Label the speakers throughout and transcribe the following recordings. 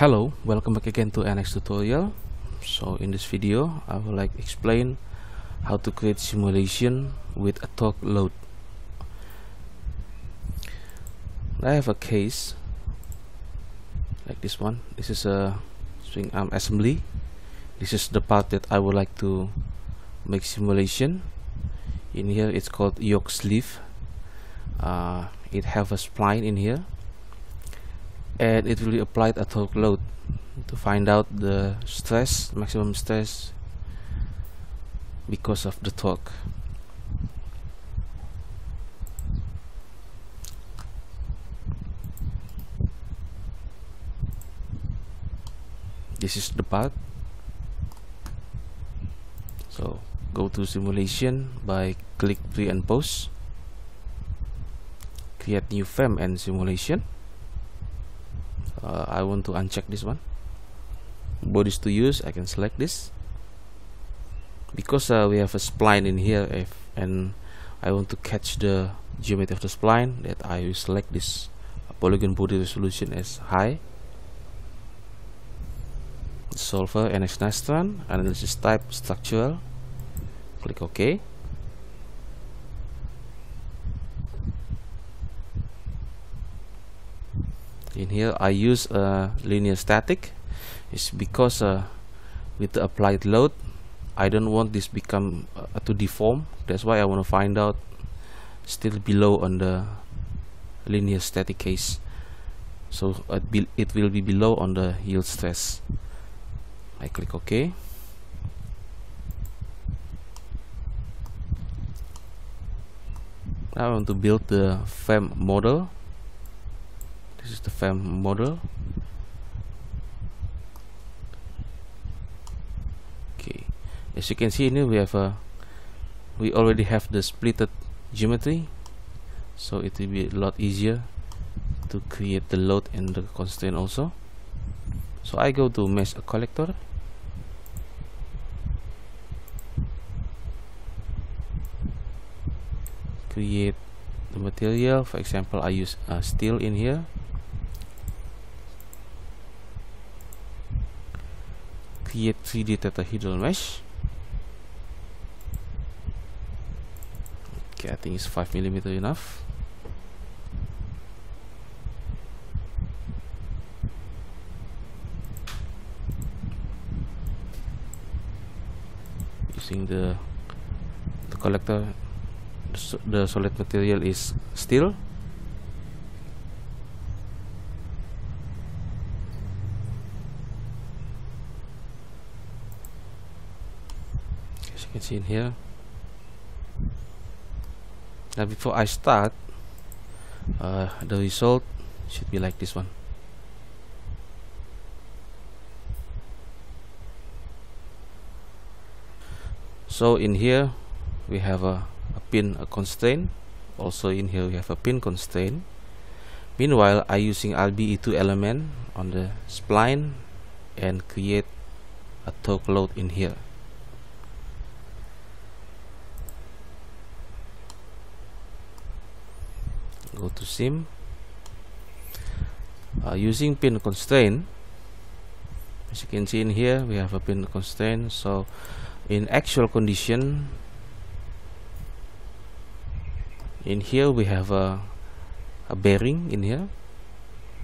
Speaker 1: Hello, welcome back again to NX tutorial. So in this video I will explain how to create simulation with a torque load. I have a case like this one. This is a swing arm assembly. This is the part that I would like to make simulation. In here it's called yoke sleeve. It have a spline in here, and it will be applied a torque load to find out the stress, maximum stress because of the torque. This is the part. So go to simulation by click pre and post, create new frame and simulation. I want to uncheck this one. Bodies to use, I can select this because we have a spline in here, and I want to catch the geometry of the spline. That I will select this polygon body resolution as high. Solver NX Nastran, analysis type structural. Click OK. In here I use linear static. It's because with the applied load I don't want this become to deform. That's why I want to find out still below on the linear static case. So it will be below on the yield stress. I click OK. Now I want to build the frame model. This is the frame model. Okay, as you can see in here we already have the splitted geometry, so it will be a lot easier to create the load and the constraint also. So I go to mesh a collector, create the material. For example, I use steel in here. Create 3D tetrahedral mesh. Okay, I think it's 5mm enough. Using the collector, the solid material is steel. As you can see in here. Now before I start, the result should be like this one. So in here we have a pin constraint. Also in here we have a pin constraint. Meanwhile I using RBE2 element on the spline and create a torque load in here. Go to sim. Using pin constraint, as you can see in here we have a pin constraint. So in actual condition, in here we have a bearing in here,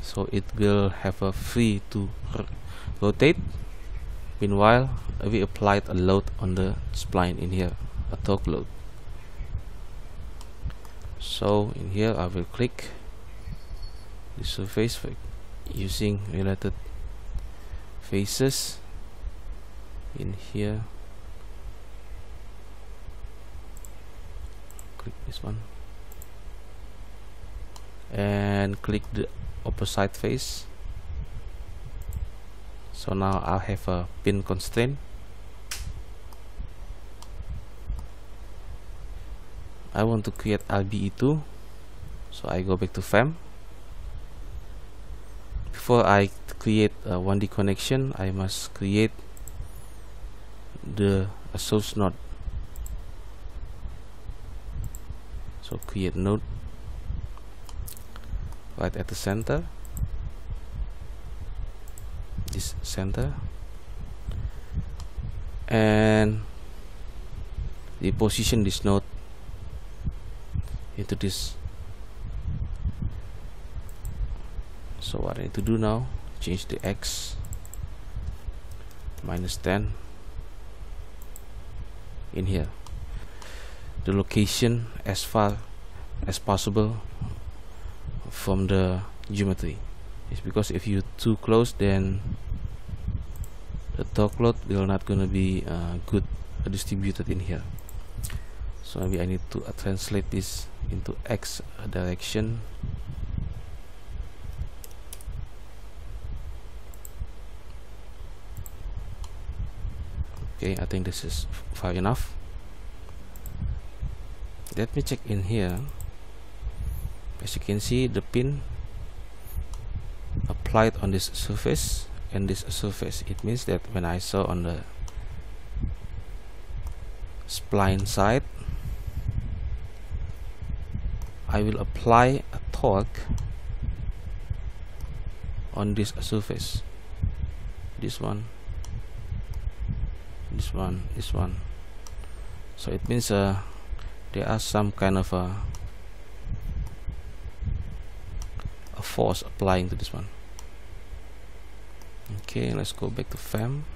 Speaker 1: so it will have a free to rotate. Meanwhile we applied a load on the spline in here, a torque load. So in here I will click the surface using related faces. In here click this one and click the opposite face. So now I have a pin constraint. I want to create RBE2, so I go back to frame. Before I create a 1D connection, I must create the source node. So create node right at the center. this center, and we position this node into this. So what I need to do now, change the X -10 in here, the location as far as possible from the geometry. It's because if you're too close, then the torque load will not gonna be good distributed in here. So maybe I need to translate this into X direction. Okay, I think this is far enough. Let me check in here. As you can see, the pin applied on this surface and this surface. It means that when I saw on the spline side, I will apply a torque on this surface. This one, this one, this one. So it means there are some kind of a force applying to this one. Okay, let's go back to FEM.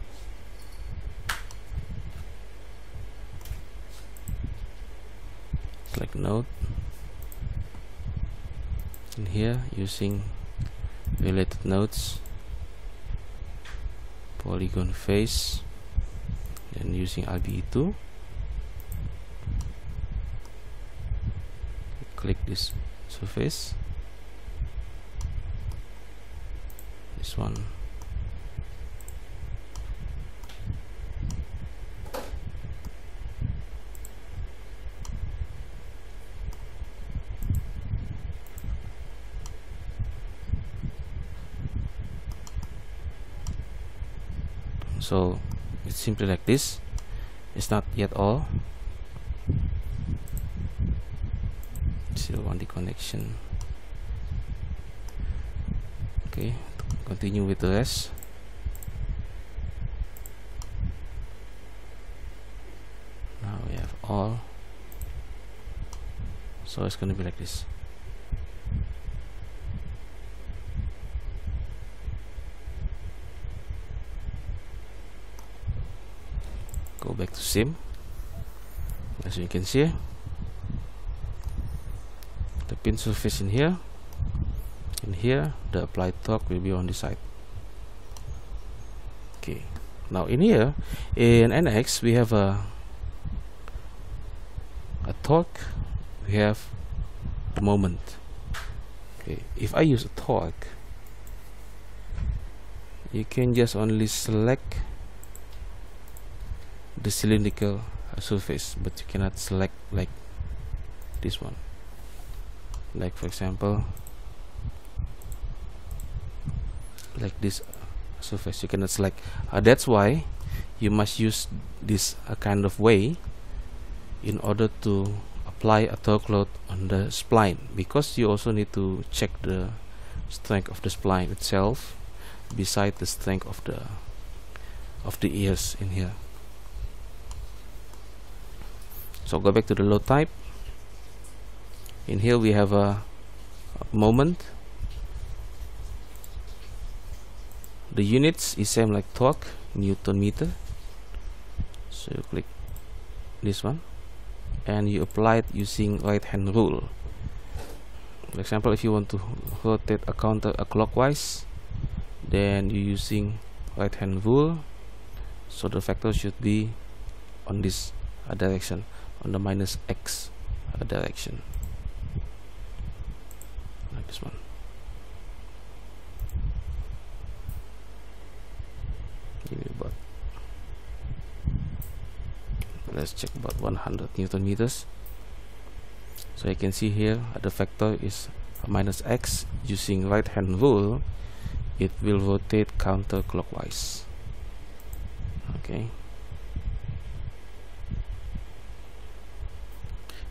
Speaker 1: Select node. In here, using related nodes, polygon face, and using RBE2. Click this surface, this one. So it's simply like this. It's not yet all. Still on the connection. Okay, continue with the rest. Now we have all. So it's going to be like this. Go back to sim. As you can see, the pin surface in here. In here, the applied torque will be on this side. Okay. Now in here, in NX, we have a torque. We have the moment. Okay. If I use a torque, you can just only select the cylindrical surface, but you cannot select like this one. Like for example, like this surface, you cannot select. That's why you must use this kind of way in order to apply a torque load on the spline, because you also need to check the strength of the spline itself beside the strength of the ears in here. So go back to the load type. In here we have a moment. The units is same like torque, Newton meter. So you click this one and you apply it using right hand rule. For example, if you want to rotate a counter clockwise, then you're using right hand rule, so the vector should be on this direction, on the -x direction, like this one. Give me about, let's check about 100 Newton meters. So you can see here the vector is -x. Using right hand rule, it will rotate counterclockwise. Okay.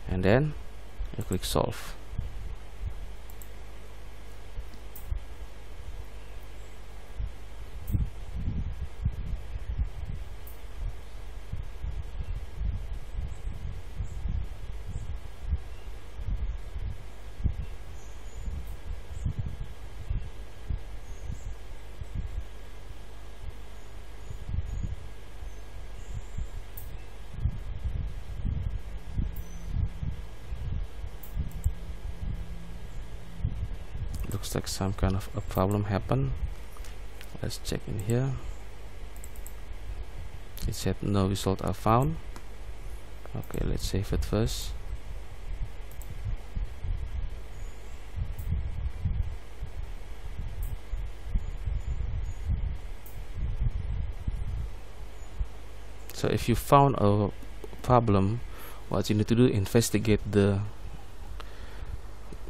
Speaker 1: And then you click solve. looks like some kind of a problem happened. Let's check in here. It said no result are found. Okay, let's save it first. So if you found a problem, what you need to do, investigate the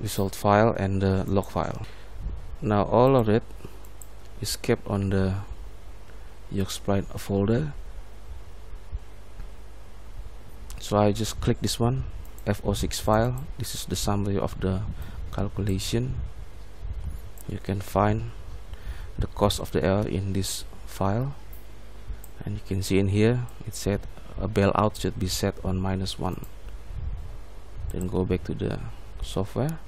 Speaker 1: result file and the log file. Now all of it is kept on the Yoke Sprite folder. So I just click this one, F06 file. This is the summary of the calculation. You can find the cause of the error in this file, and you can see in here it said a bailout should be set on -1. Then go back to the software.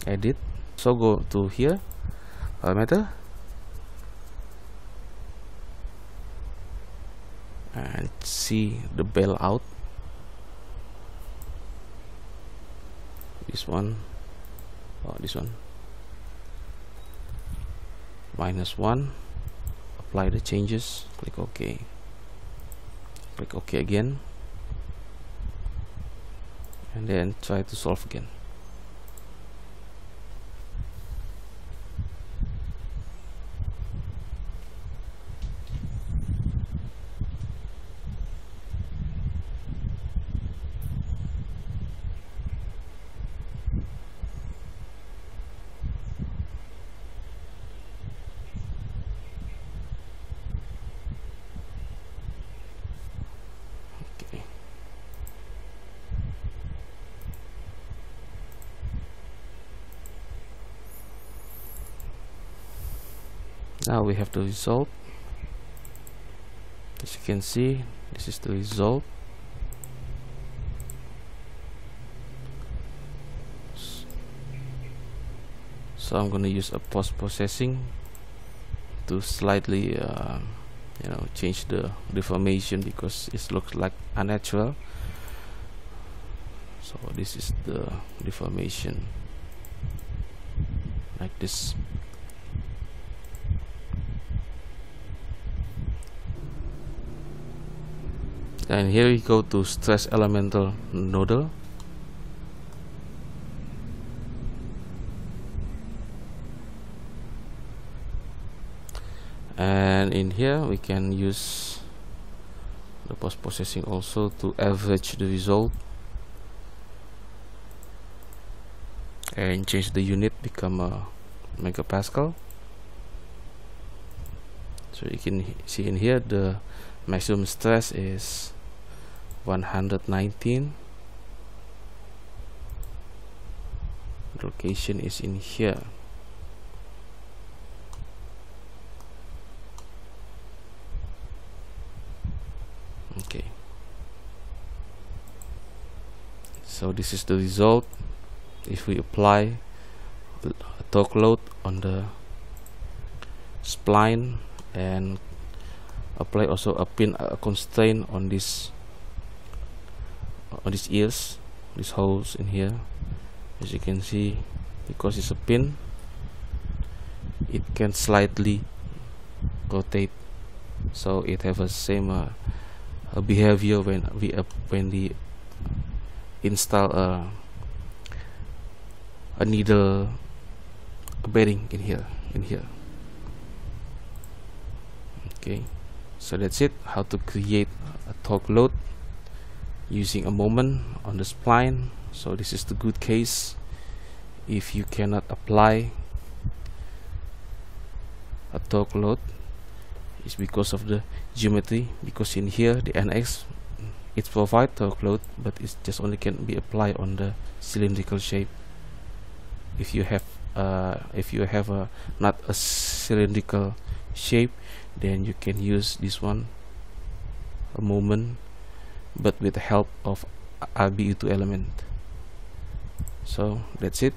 Speaker 1: Edit. So go to here, parameter, and see the bailout. This one, this one, -1. Apply the changes, click OK, click OK again, and then try to solve again. Now we have the result. As you can see, this is the result. So I'm going to use a post-processing to slightly change the deformation, because it looks like unnatural. So this is the deformation, like this. And here we go to stress elemental nodal. And in here we can use the post-processing also to average the result and change the unit, become a megapascal. So you can see in here the maximum stress is 119. The location is in here. Okay, so this is the result. If we apply a torque load on the spline and apply also a pin constraint on these ears, these holes in here, as you can see, because it's a pin, it can slightly rotate, so it have a same behavior when we install a needle bearing in here. Okay, so that's it, how to create a torque load using a moment on the spline. So this is the good case if you cannot apply a torque load. It's because of the geometry, because in here the NX it provides torque load, but it just only can be applied on the cylindrical shape. If you have not a cylindrical shape, then you can use this one, a moment, but with the help of RBE2 element. So that's it.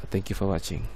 Speaker 1: Thank you for watching.